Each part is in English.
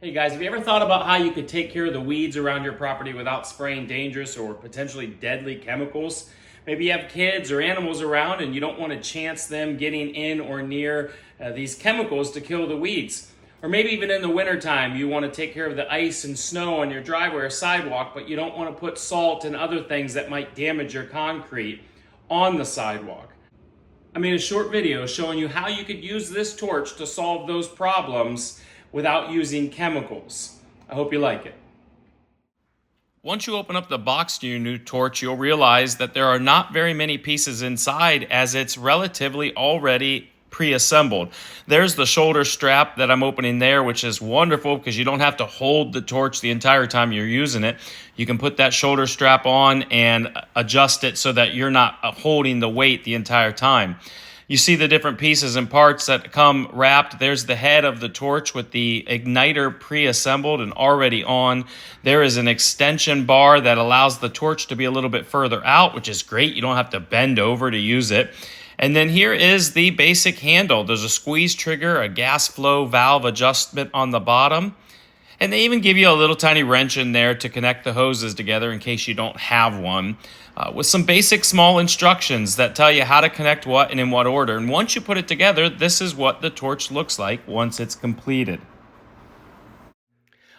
Hey guys, have you ever thought about how you could take care of the weeds around your property without spraying dangerous or potentially deadly chemicals? Maybe you have kids or animals around and you don't want to chance them getting in or near these chemicals to kill the weeds. Or maybe even in the wintertime, you want to take care of the ice and snow on your driveway or sidewalk, but you don't want to put salt and other things that might damage your concrete on the sidewalk. I made a short video showing you how you could use this torch to solve those problems without using chemicals. I hope you like it. Once you open up the box to your new torch, you'll realize that there are not very many pieces inside, as it's relatively already pre-assembled. There's the shoulder strap that I'm opening there, which is wonderful because you don't have to hold the torch the entire time you're using it. You can put that shoulder strap on and adjust it so that you're not holding the weight the entire time. You see the different pieces and parts that come wrapped. There's the head of the torch with the igniter pre-assembled and already on. There is an extension bar that allows the torch to be a little bit further out, which is great. You don't have to bend over to use it. And then here is the basic handle. There's a squeeze trigger, a gas flow valve adjustment on the bottom. And they even give you a little tiny wrench in there to connect the hoses together in case you don't have one, with some basic small instructions that tell you how to connect what and in what order. And once you put it together, this is what the torch looks like once it's completed.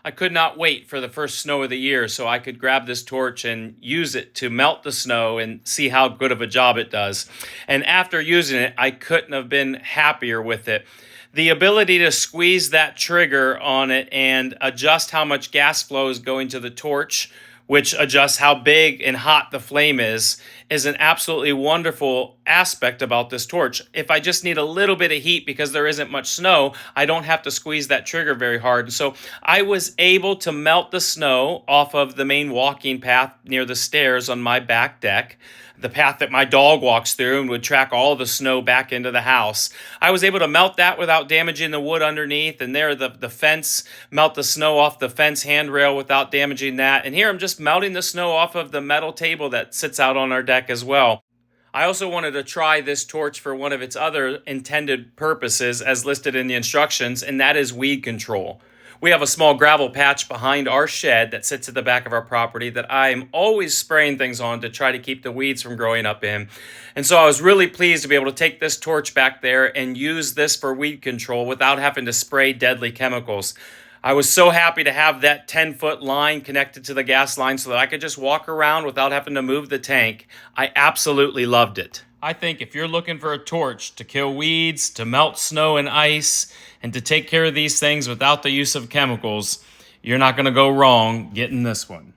I could not wait for the first snow of the year so I could grab this torch and use it to melt the snow and see how good of a job it does. And after using it, I couldn't have been happier with it. The ability to squeeze that trigger on it and adjust how much gas flow is going to the torch, which adjusts how big and hot the flame is an absolutely wonderful aspect about this torch. If I just need a little bit of heat because there isn't much snow, I don't have to squeeze that trigger very hard. And so I was able to melt the snow off of the main walking path near the stairs on my back deck, the path that my dog walks through and would track all the snow back into the house. I was able to melt that without damaging the wood underneath, and there the fence, melt the snow off the fence handrail without damaging that. And here I'm just melting the snow off of the metal table that sits out on our deck as well. I also wanted to try this torch for one of its other intended purposes as listed in the instructions, and that is weed control. We have a small gravel patch behind our shed that sits at the back of our property that I'm always spraying things on to try to keep the weeds from growing up in. And so I was really pleased to be able to take this torch back there and use this for weed control without having to spray deadly chemicals. I was so happy to have that 10-foot line connected to the gas line so that I could just walk around without having to move the tank. I absolutely loved it. I think if you're looking for a torch to kill weeds, to melt snow and ice, and to take care of these things without the use of chemicals, you're not going to go wrong getting this one.